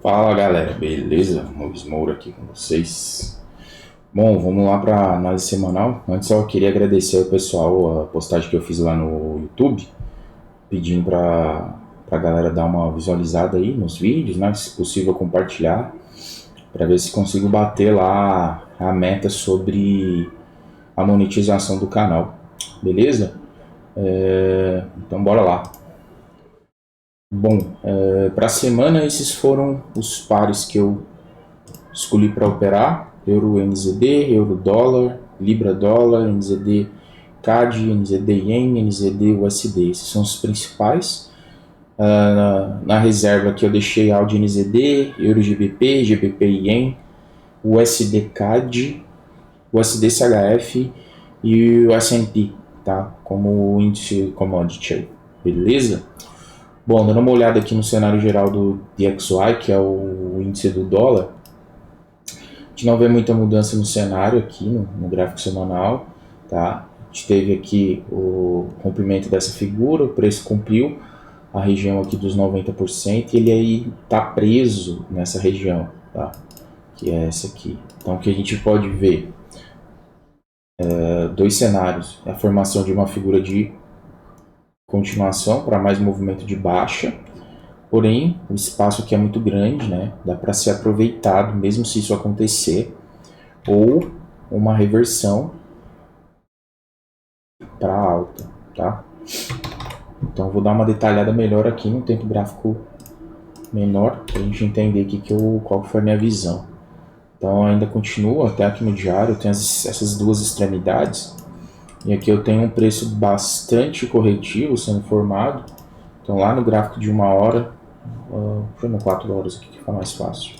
Fala galera, beleza? Luiz Moura aqui com vocês. Bom, vamos lá para análise semanal. Antes eu queria agradecer ao pessoal a postagem que eu fiz lá no YouTube, pedindo para a galera dar uma visualizada aí nos vídeos, né? Se possível compartilhar, para ver se consigo bater lá a meta sobre a monetização do canal, beleza? Então bora lá. Bom, para a semana esses foram os pares que eu escolhi para operar: Euro NZD, Euro Dólar, Libra Dólar, NZD CAD, NZD Yen, NZD USD. Esses são os principais. Na reserva aqui eu deixei AUD NZD, Euro GBP, GBP Yen, USD CAD, USD CHF e o S&P, tá? Como índice commodity, beleza? Bom, dando uma olhada aqui no cenário geral do DXY, que é o índice do dólar, a gente não vê muita mudança no cenário aqui no gráfico semanal, tá? A gente teve aqui o rompimento dessa figura, o preço cumpriu a região aqui dos 90% e ele aí está preso nessa região, tá? Que é essa aqui. Então o que a gente pode ver dois cenários: a formação de uma figura de continuação para mais movimento de baixa, porém o espaço aqui é muito grande, né? Dá para ser aproveitado mesmo se isso acontecer, ou uma reversão para alta, tá? Então vou dar uma detalhada melhor aqui no tempo gráfico menor, para a gente entender aqui qual foi a minha visão. Então ainda continuo até aqui no diário, eu tenho essas duas extremidades, e aqui eu tenho um preço bastante corretivo sendo formado. Então lá no gráfico de 1 hora, foi no 4 horas aqui que fica mais fácil.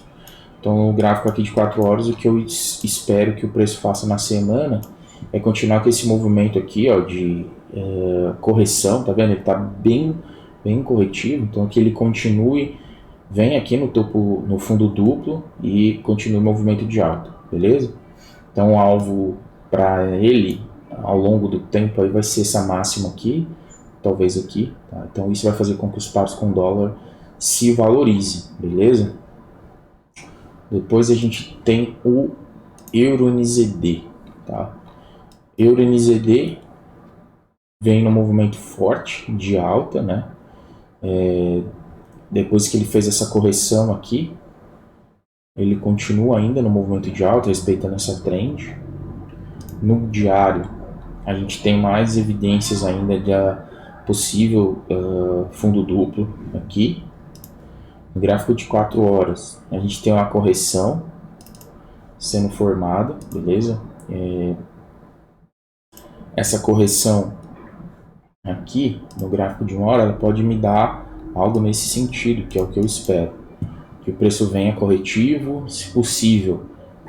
Então no gráfico aqui de 4 horas, o que eu espero que o preço faça na semana é continuar com esse movimento aqui, ó, de correção, tá vendo? Ele tá bem corretivo, então que ele continue, vem aqui no topo, no fundo duplo e continue o movimento de alta, beleza? Então o alvo para ele ao longo do tempo aí vai ser essa máxima aqui, talvez aqui, tá? Então isso vai fazer com que os pares com dólar se valorizem, beleza? Depois a gente tem o Euro NZD, tá? Euro NZD vem no movimento forte de alta, né? Depois que ele fez essa correção aqui, ele continua ainda no movimento de alta, respeitando essa trend. No diário, a gente tem mais evidências ainda de possível fundo duplo aqui. No gráfico de 4 horas, a gente tem uma correção sendo formada, beleza? Essa correção aqui, no gráfico de 1 hora, ela pode me dar algo nesse sentido, que é o que eu espero. Que o preço venha corretivo, se possível,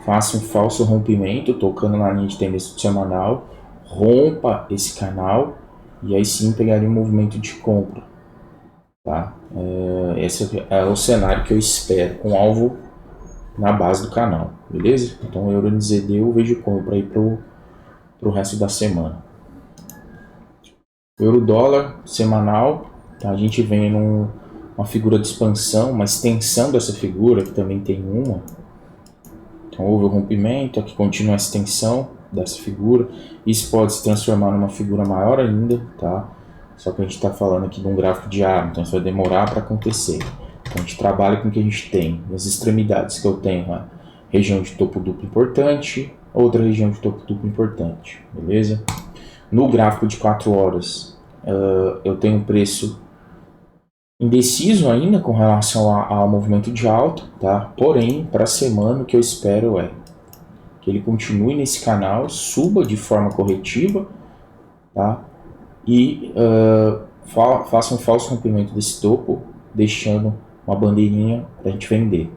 faça um falso rompimento, tocando na linha de tendência semanal, rompa esse canal e aí sim pegaria um movimento de compra, tá? Esse é o cenário que eu espero, com alvo na base do canal, beleza? Então o Euro NZD eu vejo compra aí pro resto da semana. Euro dólar semanal, tá? A gente vem numa figura de expansão, uma extensão dessa figura, que também tem uma. Então houve o rompimento, aqui continua a extensão dessa figura. Isso pode se transformar numa figura maior ainda, tá? Só que a gente está falando aqui de um gráfico diário, então isso vai demorar para acontecer. Então a gente trabalha com o que a gente tem. Nas extremidades que eu tenho uma região de topo duplo importante, outra região de topo duplo importante, beleza? No gráfico de 4 horas, eu tenho um preço indeciso ainda com relação ao movimento de alta, tá? Porém, para a semana o que eu espero é que ele continue nesse canal, suba de forma corretiva, tá? E faça um falso rompimento desse topo, deixando uma bandeirinha para a gente vender.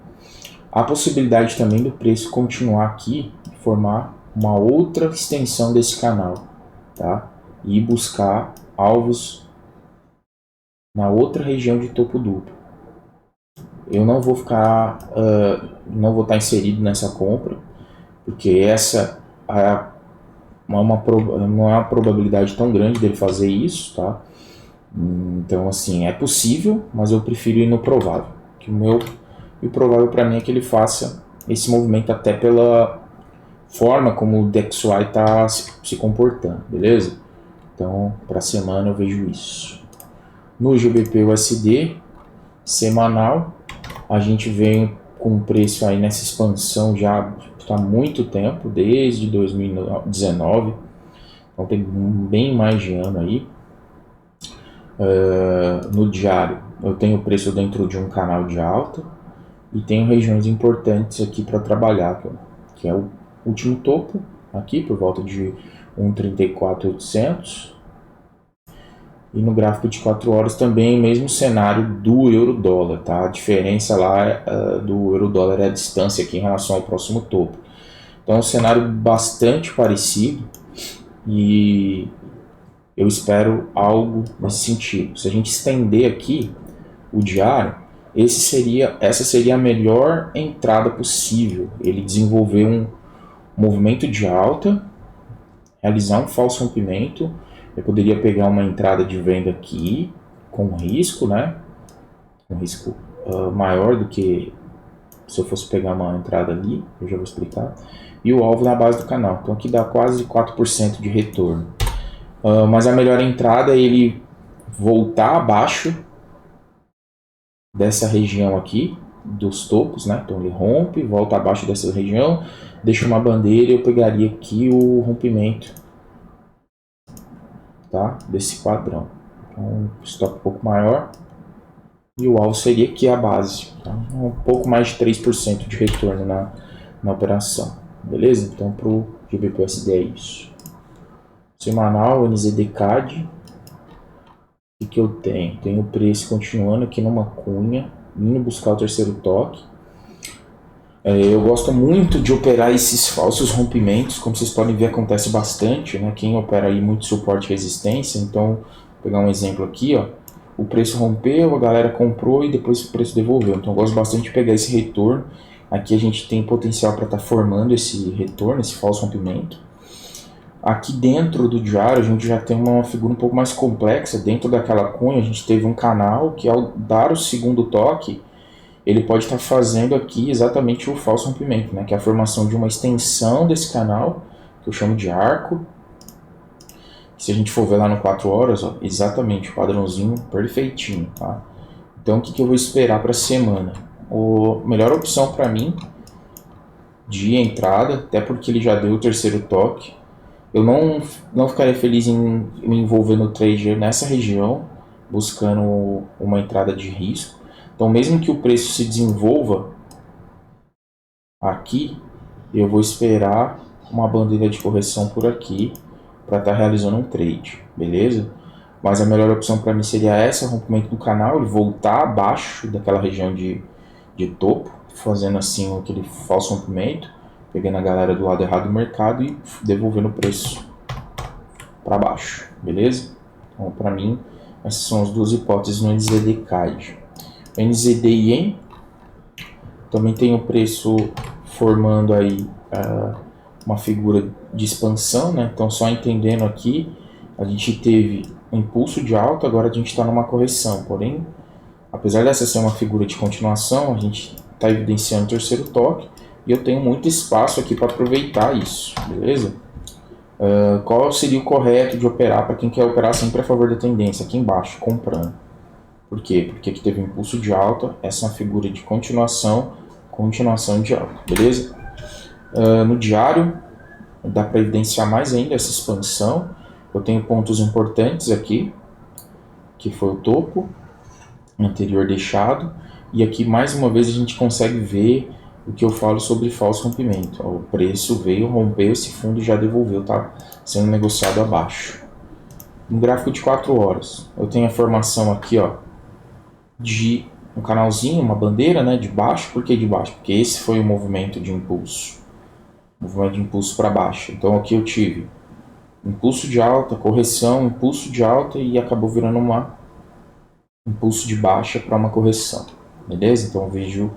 Há possibilidade também do preço continuar aqui e formar uma outra extensão desse canal, tá? E buscar alvos na outra região de topo duplo. Eu não vou não vou estar inserido nessa compra, porque essa não é uma probabilidade tão grande dele fazer isso, tá? Então assim, é possível, mas eu prefiro ir no provável. Que o meu e o provável para mim é que ele faça esse movimento até pela forma como o DXY está se comportando, beleza? Então, para a semana eu vejo isso. No GBP USD, semanal, a gente vem com preço aí nessa expansão já há muito tempo, desde 2019, então tem bem mais de ano aí. No diário, eu tenho preço dentro de um canal de alta e tenho regiões importantes aqui para trabalhar, que é o último topo, aqui por volta de 1,34,800. E no gráfico de 4 horas também, mesmo cenário do euro-dólar, tá? A diferença lá do euro-dólar é a distância aqui em relação ao próximo topo. Então é um cenário bastante parecido e eu espero algo nesse sentido. Se a gente estender aqui o diário, essa seria a melhor entrada possível. Ele desenvolver um movimento de alta, realizar um falso rompimento. Eu poderia pegar uma entrada de venda aqui com risco, né? Um risco maior do que se eu fosse pegar uma entrada ali, eu já vou explicar. E o alvo na base do canal. Então aqui dá quase 4% de retorno. Mas a melhor entrada é ele voltar abaixo dessa região aqui, dos topos, né? Então ele rompe, volta abaixo dessa região, deixa uma bandeira e eu pegaria aqui o rompimento, tá? Desse padrão. Então, stop um pouco maior e o alvo seria aqui a base, tá? Um pouco mais de 3% de retorno na operação, beleza? Então para o GBPUSD é isso. Semanal, NZD-CAD, o que eu tenho? Tenho o preço continuando aqui numa cunha, indo buscar o terceiro toque. Eu gosto muito de operar esses falsos rompimentos, como vocês podem ver acontece bastante, né? Quem opera aí muito suporte e resistência, então vou pegar um exemplo aqui, ó. O preço rompeu, a galera comprou e depois o preço devolveu, então eu gosto bastante de pegar esse retorno. Aqui a gente tem potencial para estar formando esse retorno, esse falso rompimento. Aqui dentro do diário a gente já tem uma figura um pouco mais complexa. Dentro daquela cunha a gente teve um canal que ao dar o segundo toque, ele pode estar fazendo aqui exatamente o falso rompimento, né? Que é a formação de uma extensão desse canal, que eu chamo de arco. Se a gente for ver lá no 4 horas, ó, exatamente o padrãozinho perfeitinho, tá? Então o que eu vou esperar para a semana? A melhor opção para mim de entrada, até porque ele já deu o terceiro toque, eu não ficaria feliz em me envolver no trade nessa região, buscando uma entrada de risco. Então, mesmo que o preço se desenvolva aqui, eu vou esperar uma bandeira de correção por aqui para estar realizando um trade, beleza? Mas a melhor opção para mim seria essa, rompimento do canal, ele voltar abaixo daquela região de topo, fazendo assim aquele falso rompimento, pegando a galera do lado errado do mercado e devolvendo o preço para baixo, beleza? Então, para mim, essas são as duas hipóteses no NZD-CAD. NZD-Yen também tem o preço formando aí uma figura de expansão, né? Então, só entendendo aqui, a gente teve um impulso de alta, agora a gente está numa correção. Porém, apesar dessa ser uma figura de continuação, a gente está evidenciando o terceiro toque e eu tenho muito espaço aqui para aproveitar isso, beleza? Qual seria o correto de operar para quem quer operar sempre a favor da tendência? Aqui embaixo, comprando. Por quê? Porque aqui teve um impulso de alta, essa é uma figura de continuação de alta, beleza? No diário, dá para evidenciar mais ainda essa expansão. Eu tenho pontos importantes aqui, que foi o topo anterior deixado, e aqui mais uma vez a gente consegue ver o que eu falo sobre falso rompimento. O preço veio, rompeu esse fundo e já devolveu, tá sendo negociado abaixo. No gráfico de 4 horas, eu tenho a formação aqui, ó, de um canalzinho, uma bandeira, né, de baixo. Por que de baixo? Porque esse foi o movimento de impulso. Movimento de impulso para baixo. Então aqui eu tive impulso de alta, correção, impulso de alta e acabou virando impulso de baixa para uma correção. Beleza? Então eu vejo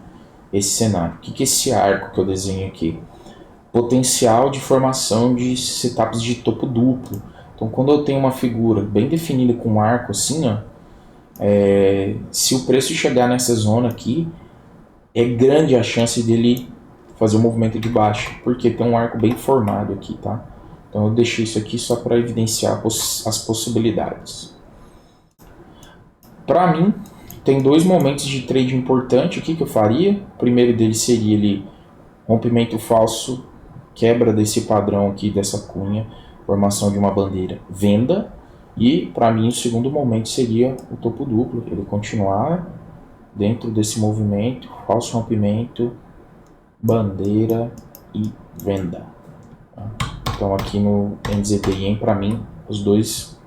esse cenário. O que é esse arco que eu desenho aqui? Potencial de formação de setups de topo duplo. Então quando eu tenho uma figura bem definida com um arco assim, ó, se o preço chegar nessa zona aqui, é grande a chance dele fazer o movimento de baixa, porque tem um arco bem formado aqui, tá? Então eu deixei isso aqui só para evidenciar as possibilidades. Para mim, tem dois momentos de trade importante aqui que eu faria. O primeiro deles seria ele rompimento falso, quebra desse padrão aqui, dessa cunha, formação de uma bandeira, venda. E para mim o segundo momento seria o topo duplo, ele continuar dentro desse movimento, falso rompimento, bandeira e venda. Então aqui no NZDIEM, para mim, os dois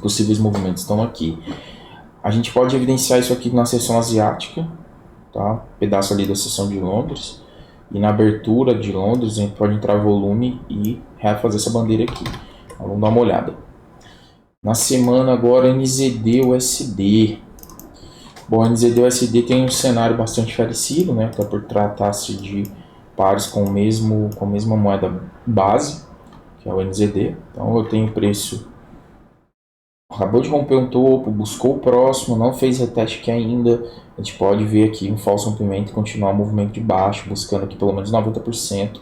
possíveis movimentos estão aqui. A gente pode evidenciar isso aqui na seção asiática, tá? Pedaço ali da seção de Londres. E na abertura de Londres, a gente pode entrar volume e refazer essa bandeira aqui. Então, vamos dar uma olhada. Na semana agora, NZD-USD. Bom, NZD-USD tem um cenário bastante parecido, né? Até por tratar-se de pares com a mesma moeda base, que é o NZD. Então eu tenho preço, acabou de romper um topo, buscou o próximo, não fez reteste aqui ainda. A gente pode ver aqui um falso rompimento e continuar o movimento de baixo, buscando aqui pelo menos 90%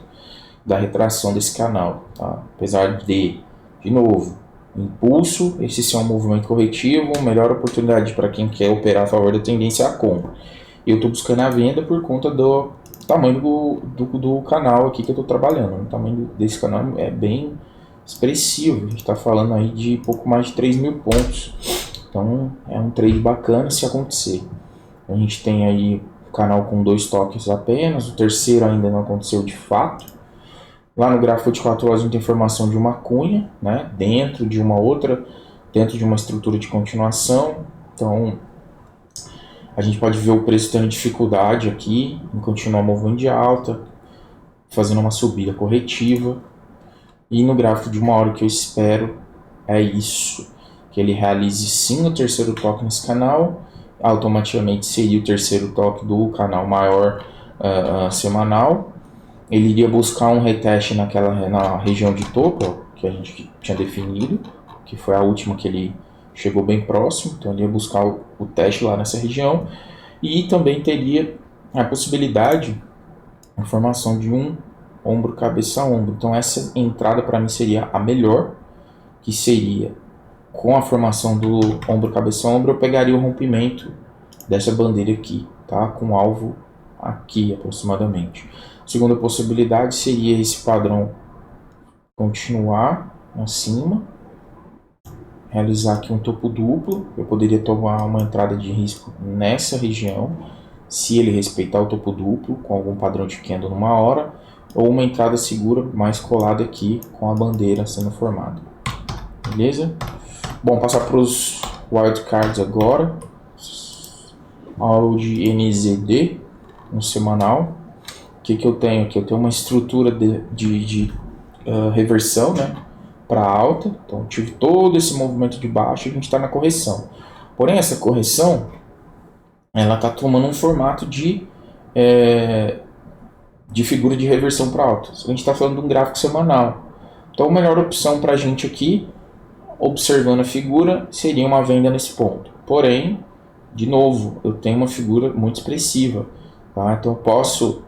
da retração desse canal, tá? Apesar de novo, impulso, esse sim é um movimento corretivo, melhor oportunidade para quem quer operar a favor da tendência à compra. Eu estou buscando a venda por conta do tamanho do canal aqui que eu estou trabalhando. O tamanho desse canal é bem expressivo, a gente está falando aí de pouco mais de 3.000 pontos. Então é um trade bacana se acontecer. A gente tem aí o canal com 2 toques apenas, o terceiro ainda não aconteceu de fato. Lá no gráfico de 4 horas a gente tem informação de uma cunha, né, dentro de uma outra, dentro de uma estrutura de continuação. Então a gente pode ver o preço tendo dificuldade aqui em continuar o movimento de alta, fazendo uma subida corretiva. E no gráfico de 1 hora que eu espero é isso, que ele realize sim o terceiro toque nesse canal, automaticamente seria o terceiro toque do canal maior semanal. Ele iria buscar um reteste na região de topo, ó, que a gente tinha definido, que foi a última que ele chegou bem próximo, então ele ia buscar o teste lá nessa região, e também teria a possibilidade, a formação de um ombro, cabeça, ombro. Então essa entrada para mim seria a melhor, que seria com a formação do ombro, cabeça, ombro, eu pegaria o rompimento dessa bandeira aqui, tá? Com alvo aqui aproximadamente. A segunda possibilidade seria esse padrão continuar acima, realizar aqui um topo duplo. Eu poderia tomar uma entrada de risco nessa região, se ele respeitar o topo duplo com algum padrão de candle numa hora, ou uma entrada segura mais colada aqui com a bandeira sendo formada. Beleza? Bom, passar para os wildcards agora. Ao de NZD, no semanal. O que eu tenho aqui? Eu tenho uma estrutura de reversão, né, para alta. Então tive todo esse movimento de baixo e a gente está na correção. Porém, essa correção ela está tomando um formato de figura de reversão para alta. A gente está falando de um gráfico semanal. Então a melhor opção para a gente aqui, observando a figura, seria uma venda nesse ponto. Porém, de novo, eu tenho uma figura muito expressiva, tá? Então eu posso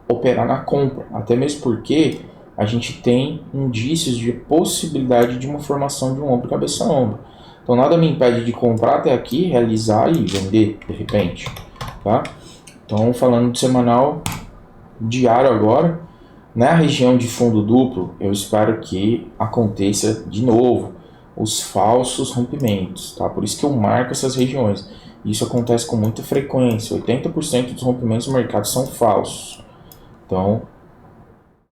operar na compra, até mesmo porque a gente tem indícios de possibilidade de uma formação de um ombro, cabeça, ombro. Então nada me impede de comprar até aqui, realizar e vender de repente, tá? Então falando de semanal, diário agora, na região de fundo duplo, eu espero que aconteça de novo os falsos rompimentos, tá? Por isso que eu marco essas regiões. Isso acontece com muita frequência. 80% dos rompimentos do mercado são falsos. Então,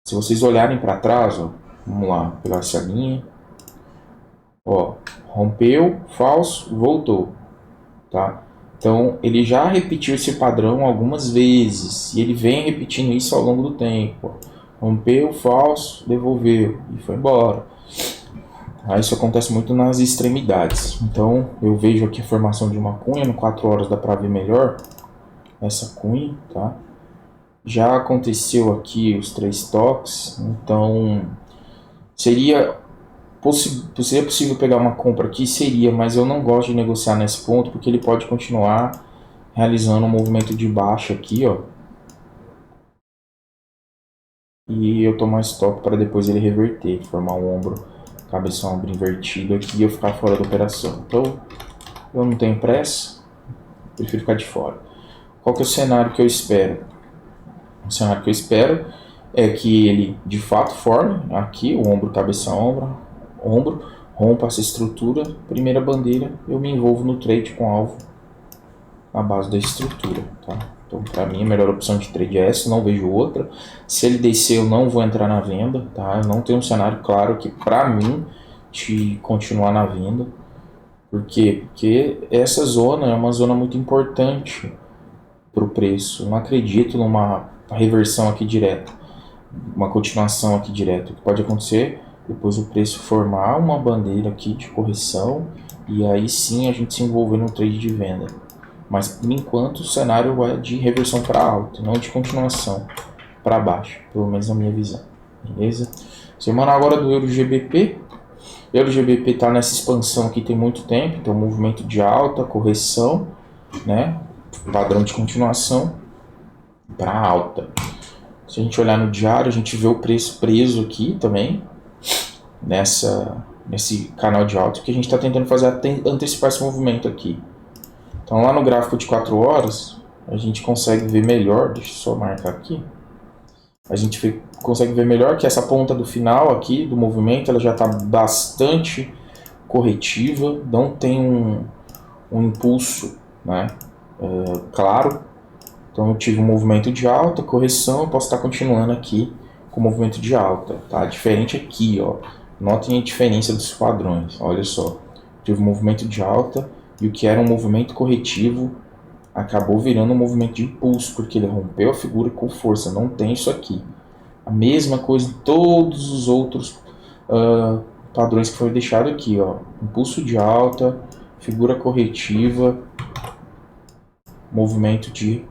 se vocês olharem para trás, ó, vamos lá, pegar essa linha. Ó, rompeu, falso, voltou, tá? Então, ele já repetiu esse padrão algumas vezes e ele vem repetindo isso ao longo do tempo. Rompeu, falso, devolveu e foi embora. Isso acontece muito nas extremidades. Então eu vejo aqui a formação de uma cunha, no 4 horas dá para ver melhor essa cunha, tá? Já aconteceu aqui os 3 toques, então seria possível pegar uma compra aqui? Seria, mas eu não gosto de negociar nesse ponto porque ele pode continuar realizando um movimento de baixa aqui, ó. E eu tomar stop para depois ele reverter, formar um ombro, cabeça ombro invertido aqui e eu ficar fora da operação. Então, eu não tenho pressa, prefiro ficar de fora. Qual que é o cenário que eu espero? O cenário que eu espero é que ele de fato forme aqui o ombro, cabeça, ombro, rompa essa estrutura, primeira bandeira, eu me envolvo no trade com alvo na base da estrutura, tá? Então, para mim, a melhor opção de trade é essa, não vejo outra. Se ele descer, eu não vou entrar na venda, tá? Eu não tenho um cenário claro que, para mim, de continuar na venda. Por quê? Porque essa zona é uma zona muito importante para o preço. Eu não acredito numa reversão aqui direta, uma continuação aqui direta. O que pode acontecer depois o preço formar uma bandeira aqui de correção e aí sim a gente se envolver no trade de venda. Mas por enquanto o cenário é de reversão para alta, não de continuação para baixo, pelo menos na minha visão. Beleza? Semana agora do Euro GBP. O Euro GBP está nessa expansão aqui tem muito tempo, então movimento de alta, correção, né? Padrão de continuação para alta. Se a gente olhar no diário, a gente vê o preço preso aqui também, nesse canal de alta, que a gente está tentando fazer antecipar esse movimento aqui. Então lá no gráfico de 4 horas, a gente consegue ver melhor, deixa eu só marcar aqui, a gente consegue ver melhor que essa ponta do final aqui do movimento, ela já está bastante corretiva, não tem um impulso, né, claro. Então eu tive um movimento de alta, correção, eu posso estar continuando aqui com o movimento de alta, tá? Diferente aqui, ó, notem a diferença dos padrões, olha só, tive um movimento de alta, e o que era um movimento corretivo acabou virando um movimento de impulso, porque ele rompeu a figura com força, não tem isso aqui. A mesma coisa em todos os outros padrões que foi deixado aqui, ó. Impulso de alta, figura corretiva, movimento de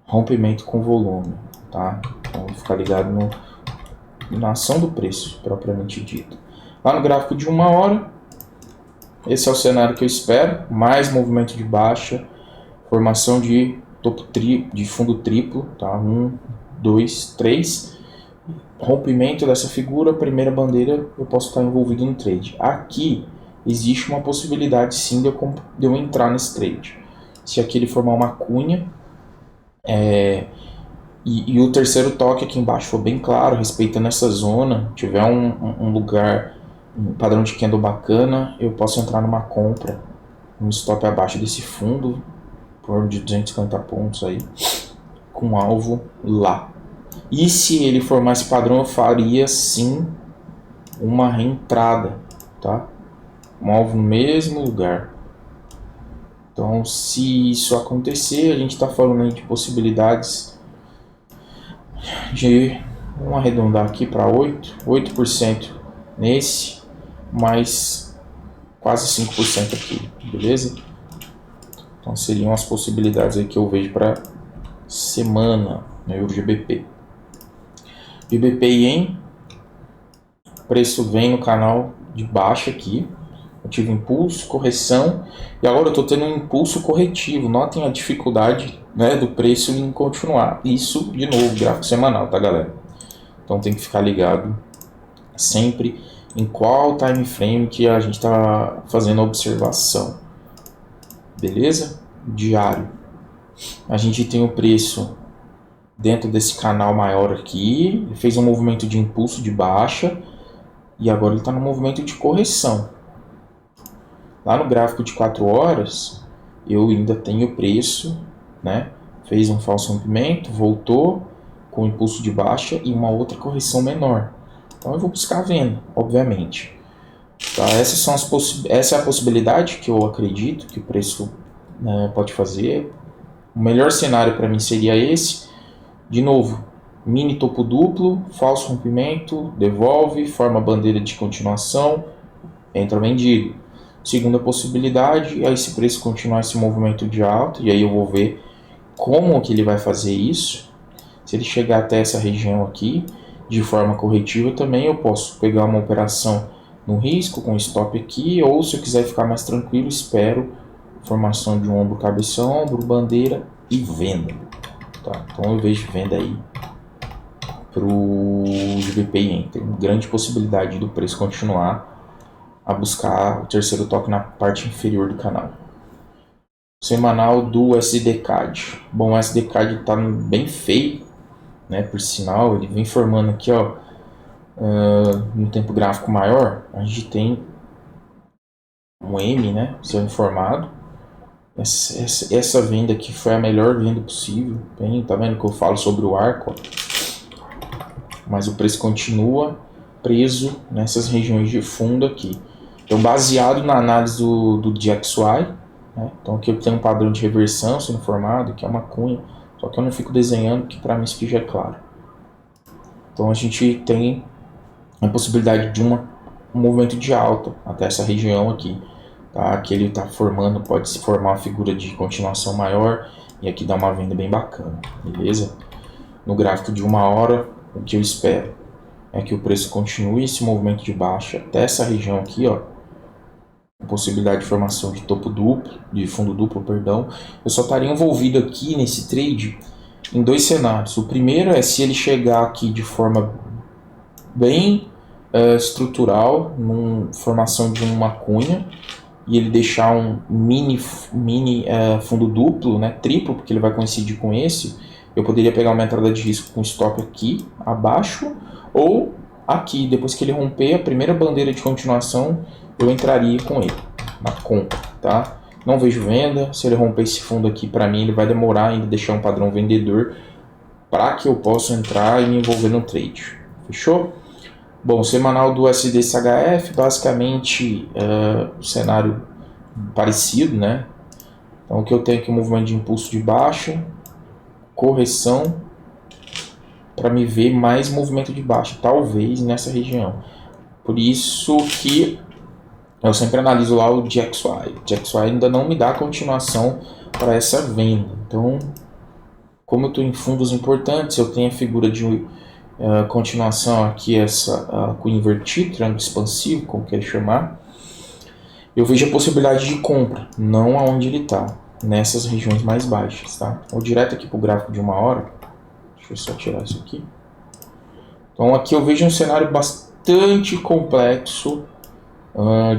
rompimento com volume, tá? Então ficar ligado na ação do preço, propriamente dito. Lá no gráfico de 1 hora, esse é o cenário que eu espero, mais movimento de baixa, formação de de fundo triplo, tá? 1, 2, 3, rompimento dessa figura, primeira bandeira, eu posso estar envolvido no trade. Aqui existe uma possibilidade sim de eu entrar nesse trade. Se aqui ele formar uma cunha, e o terceiro toque aqui embaixo for bem claro, respeitando essa zona, tiver um lugar, um padrão de candle bacana, eu posso entrar numa compra, um stop abaixo desse fundo, por de 250 pontos aí, com alvo lá. E se ele formar esse padrão, eu faria sim uma reentrada, tá? Um alvo no mesmo lugar. Então, se isso acontecer, a gente está falando aí de possibilidades de, vamos arredondar aqui para 8% nesse, mais quase 5% aqui, beleza? Então seriam as possibilidades aí que eu vejo para semana no Euro GBP. GBP e Yen, preço vem no canal de baixa aqui, eu tive impulso, correção, e agora eu estou tendo um impulso corretivo. Notem a dificuldade, né, do preço em continuar. Isso, de novo, gráfico semanal, tá, galera? Então tem que ficar ligado sempre em qual time frame que a gente está fazendo a observação. Beleza? Diário. A gente tem o preço dentro desse canal maior aqui, ele fez um movimento de impulso de baixa, e agora ele está no movimento de correção. Lá no gráfico de 4 horas, eu ainda tenho preço, né? Fez um falso rompimento, voltou com impulso de baixa e uma outra correção menor. Então eu vou buscar a venda, obviamente. Tá? Essa é a possibilidade que eu acredito que o preço, né, pode fazer. O melhor cenário para mim seria esse. De novo, mini topo duplo, falso rompimento, devolve, forma bandeira de continuação, entra vendido. Segunda possibilidade, aí se o preço continuar esse movimento de alta, e aí eu vou ver como que ele vai fazer isso. Se ele chegar até essa região aqui, de forma corretiva também, eu posso pegar uma operação no risco, com stop aqui, ou se eu quiser ficar mais tranquilo, espero formação de um ombro, cabeça, ombro, bandeira e venda. Tá? Então eu vejo venda aí para o GBP. Tem uma grande possibilidade do preço continuar a buscar o terceiro toque na parte inferior do canal. Semanal do SDCAD. Bom, o SDCAD está bem feio, né? Por sinal, ele vem formando aqui, ó, no tempo gráfico maior, a gente tem um M, né, sendo formado. Essa venda aqui foi a melhor venda possível. Bem, tá vendo que eu falo sobre o arco? Ó. Mas o preço continua preso nessas regiões de fundo aqui. Então, baseado na análise do DXY, né, então aqui eu tenho um padrão de reversão sendo formado, que é uma cunha, só que eu não fico desenhando, porque para mim isso aqui já é claro. Então a gente tem a possibilidade de um movimento de alta até essa região aqui. Tá? Aqui ele está formando, pode se formar uma figura de continuação maior e aqui dá uma venda bem bacana, beleza? No gráfico de 1 hora, o que eu espero é que o preço continue esse movimento de baixa até essa região aqui, ó, com possibilidade de formação de topo duplo, de fundo duplo, perdão. Eu só estaria envolvido aqui nesse trade em dois cenários. O primeiro é se ele chegar aqui de forma bem estrutural, numa formação de uma cunha, e ele deixar um mini fundo duplo, né, triplo, porque ele vai coincidir com esse, eu poderia pegar uma entrada de risco com stop aqui, abaixo, ou aqui, depois que ele romper a primeira bandeira de continuação, eu entraria com ele, na compra, tá? Não vejo venda, se ele romper esse fundo aqui, para mim ele vai demorar ainda deixar um padrão vendedor para que eu possa entrar e me envolver no trade, fechou? Bom, semanal do SDCHF, basicamente cenário parecido, né? Então o que eu tenho aqui é um movimento de impulso de baixa, correção, para me ver mais movimento de baixa, talvez nessa região. Por isso que eu sempre analiso lá o DXY. O DXY ainda não me dá continuação para essa venda. Então, como eu estou em fundos importantes, eu tenho a figura de continuação aqui, essa com invertido, triângulo expansivo, como quer chamar, eu vejo a possibilidade de compra, não aonde ele está, nessas regiões mais baixas, tá? Vou direto aqui para o gráfico de 1 hora, deixa eu só tirar isso aqui. Então aqui eu vejo um cenário bastante complexo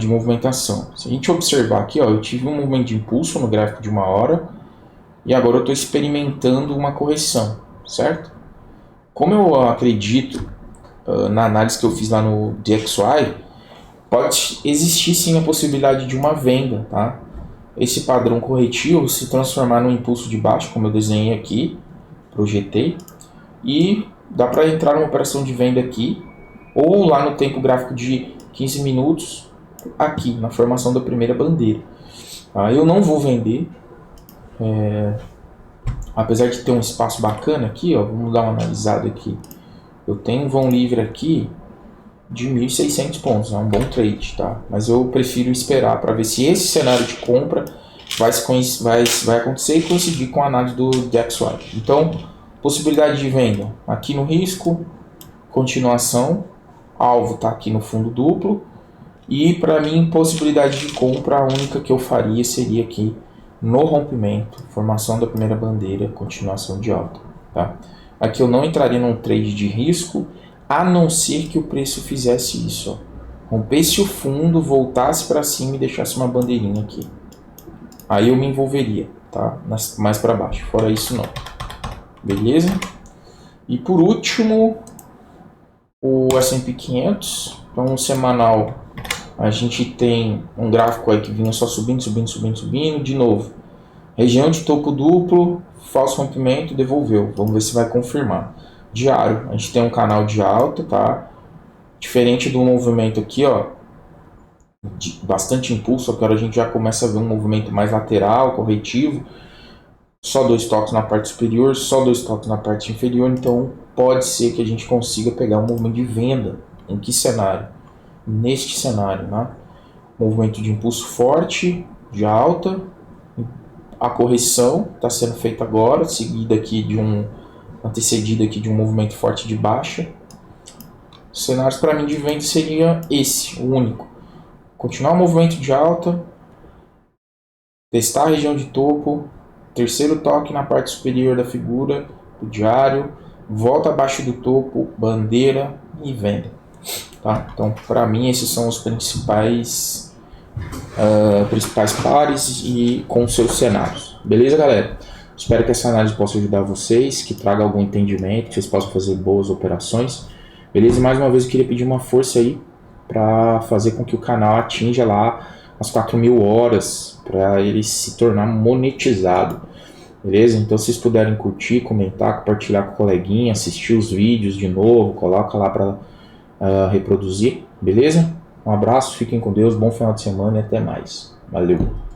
de movimentação. Se a gente observar aqui, ó, eu tive um movimento de impulso no gráfico de 1 hora e agora eu estou experimentando uma correção, certo? Como eu acredito na análise que eu fiz lá no DXY, pode existir sim a possibilidade de uma venda, tá? Esse padrão corretivo se transformar num impulso de baixo, como eu desenhei aqui, projetei, e dá para entrar numa operação de venda aqui, ou lá no tempo gráfico de 15 minutos, aqui, na formação da primeira bandeira. Eu não vou vender, apesar de ter um espaço bacana aqui, ó, vamos dar uma analisada aqui. Eu tenho um vão livre aqui de 1.600 pontos, é um bom trade, tá? Mas eu prefiro esperar para ver se esse cenário de compra vai acontecer e coincidir com a análise do DXY. Então, possibilidade de venda aqui no risco, continuação, alvo tá aqui no fundo duplo, e para mim possibilidade de compra a única que eu faria seria aqui no rompimento, formação da primeira bandeira, continuação de alta, tá? Aqui eu não entraria num trade de risco, a não ser que o preço fizesse isso, ó. Rompesse o fundo, voltasse para cima e deixasse uma bandeirinha aqui. Aí eu me envolveria, tá? Mais para baixo, fora isso não. Beleza? E por último, o S&P 500. Então, no semanal, a gente tem um gráfico aí que vinha só subindo, subindo, subindo, subindo. De novo, região de topo duplo, falso rompimento, devolveu. Vamos ver se vai confirmar. Diário, a gente tem um canal de alta, tá? Diferente do movimento aqui, ó, de bastante impulso, agora a gente já começa a ver um movimento mais lateral, corretivo. Só 2 toques na parte superior, só 2 toques na parte inferior, então pode ser que a gente consiga pegar um movimento de venda. Em que cenário? Neste cenário, né? Movimento de impulso forte, de alta, a correção está sendo feita agora, seguida aqui de antecedida aqui de um movimento forte de baixa. Os cenários para mim de venda seria esse, o único. Continuar o movimento de alta, testar a região de topo, terceiro toque na parte superior da figura, do diário, volta abaixo do topo, bandeira e venda. Tá? Então, para mim, esses são os principais pares e com seus cenários. Beleza, galera? Espero que essa análise possa ajudar vocês, que traga algum entendimento, que vocês possam fazer boas operações. Beleza? E mais uma vez eu queria pedir uma força aí para fazer com que o canal atinja lá as 4.000 horas, para ele se tornar monetizado. Beleza? Então, se vocês puderem curtir, comentar, compartilhar com o coleguinha, assistir os vídeos de novo, coloca lá para reproduzir. Beleza? Um abraço, fiquem com Deus, bom final de semana e até mais. Valeu!